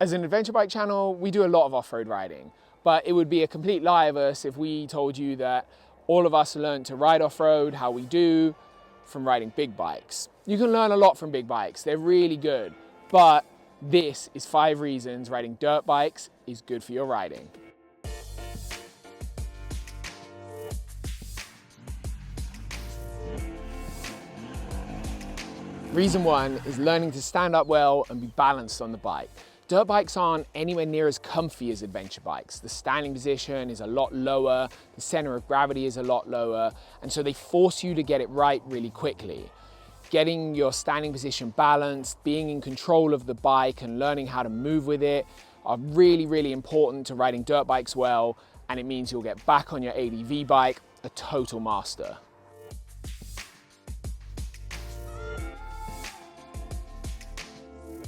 As an adventure bike channel, we do a lot of off-road riding, but it would be a complete lie of us if we told you that all of us learned to ride off-road how we do from riding big bikes. You can learn a lot from big bikes, they're really good, but this is 5 reasons riding dirt bikes is good for your riding. Reason 1 is learning to stand up well and be balanced on the bike. Dirt bikes aren't anywhere near as comfy as adventure bikes. The standing position is a lot lower, the center of gravity is a lot lower, and so they force you to get it right really quickly. Getting your standing position balanced, being in control of the bike and learning how to move with it are really, really important to riding dirt bikes well, and it means you'll get back on your ADV bike a total master.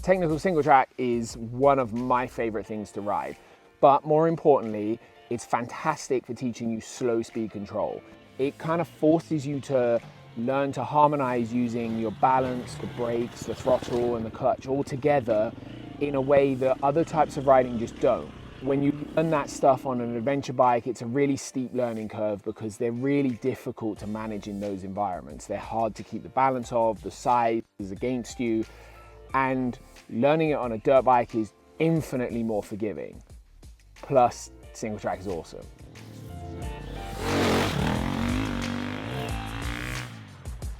Technical single track is one of my favorite things to ride, but more importantly, it's fantastic for teaching you slow speed control. It kind of forces you to learn to harmonize using your balance, the brakes, the throttle and the clutch all together in a way that other types of riding just don't. When you learn that stuff on an adventure bike, it's a really steep learning curve because they're really difficult to manage in those environments. They're hard to keep the balance of, the side is against you, and learning it on a dirt bike is infinitely more forgiving. Plus, single track is awesome.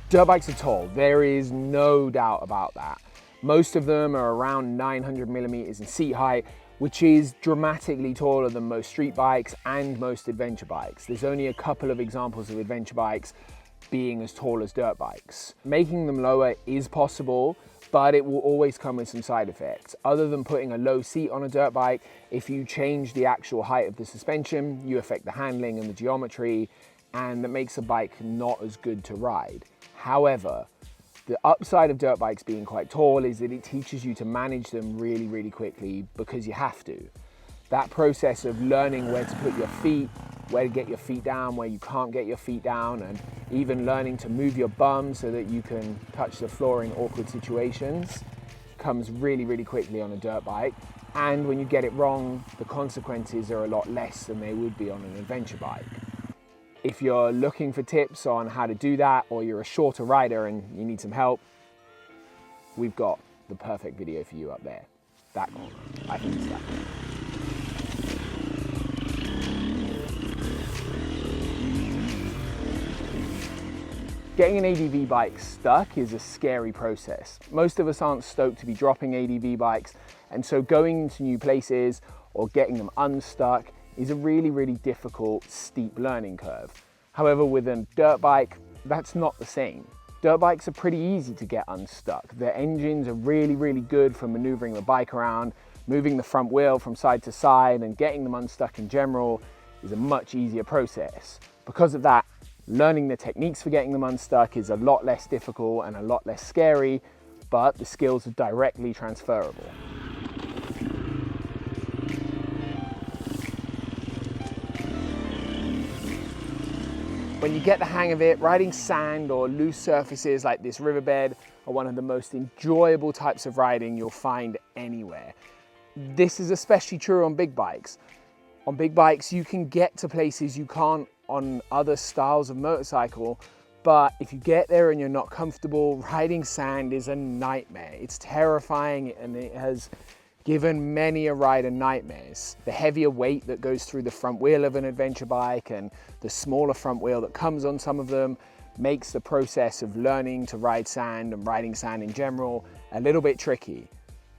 Dirt bikes are tall, there is no doubt about that. Most of them are around 900 millimeters in seat height, which is dramatically taller than most street bikes and most adventure bikes. There's only a couple of examples of adventure bikes being as tall as dirt bikes. Making them lower is possible, but it will always come with some side effects. Other than putting a low seat on a dirt bike, if you change the actual height of the suspension, you affect the handling and the geometry, and that makes a bike not as good to ride. However, the upside of dirt bikes being quite tall is that it teaches you to manage them really, really quickly because you have to. That process of learning where to put your feet, where to get your feet down, where you can't get your feet down, and even learning to move your bum so that you can touch the floor in awkward situations comes really, really quickly on a dirt bike. And when you get it wrong, the consequences are a lot less than they would be on an adventure bike. If you're looking for tips on how to do that, or you're a shorter rider and you need some help, we've got the perfect video for you up there. That one, I think it's that. Getting an ADV bike stuck is a scary process. Most of us aren't stoked to be dropping ADV bikes, and so going into new places or getting them unstuck is a really, really difficult, steep learning curve. However, with a dirt bike, that's not the same. Dirt bikes are pretty easy to get unstuck. The engines are really, really good for maneuvering the bike around, moving the front wheel from side to side, and getting them unstuck in general is a much easier process. Because of that, learning the techniques for getting them unstuck is a lot less difficult and a lot less scary, but the skills are directly transferable. When you get the hang of it, riding sand or loose surfaces like this riverbed are one of the most enjoyable types of riding you'll find anywhere. This is especially true on big bikes. On big bikes, you can get to places you can't on other styles of motorcycle, but if you get there and you're not comfortable, riding sand is a nightmare. It's terrifying, and it has given many a rider nightmares. The heavier weight that goes through the front wheel of an adventure bike and the smaller front wheel that comes on some of them makes the process of learning to ride sand and riding sand in general a little bit tricky.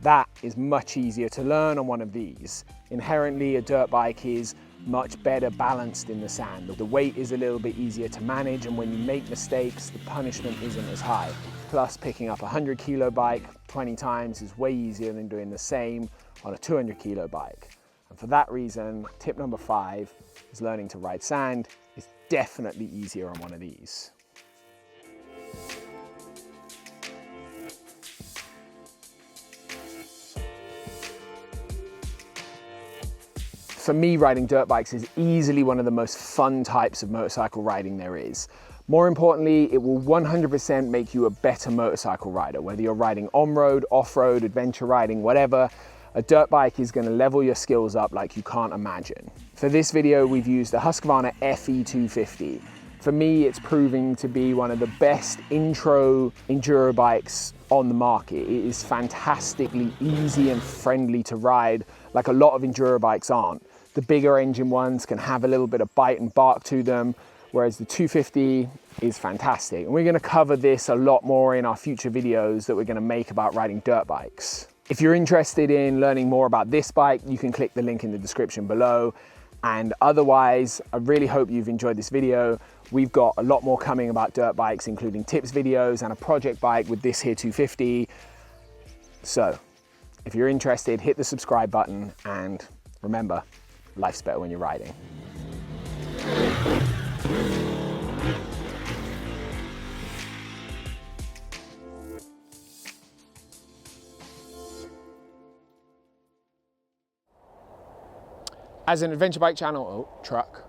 That is much easier to learn on one of these. Inherently, a dirt bike is much better balanced in the sand. The weight is a little bit easier to manage, and when you make mistakes, the punishment isn't as high. Plus, picking up a 100 kilo bike 20 times is way easier than doing the same on a 200 kilo bike. And for that reason, tip number 5 is learning to ride sand is definitely easier on one of these. For me, riding dirt bikes is easily one of the most fun types of motorcycle riding there is. More importantly, it will 100% make you a better motorcycle rider, whether you're riding on-road, off-road, adventure riding, whatever. A dirt bike is going to level your skills up like you can't imagine. For this video, we've used the Husqvarna FE250. For me, it's proving to be one of the best intro enduro bikes on the market. It is fantastically easy and friendly to ride, like a lot of enduro bikes aren't. The bigger engine ones can have a little bit of bite and bark to them, whereas the 250 is fantastic. And we're gonna cover this a lot more in our future videos that we're gonna make about riding dirt bikes. If you're interested in learning more about this bike, you can click the link in the description below. And otherwise, I really hope you've enjoyed this video. We've got a lot more coming about dirt bikes, including tips videos and a project bike with this here 250. So if you're interested, hit the subscribe button, and remember, life's better when you're riding. As an adventure bike channel, oh, truck.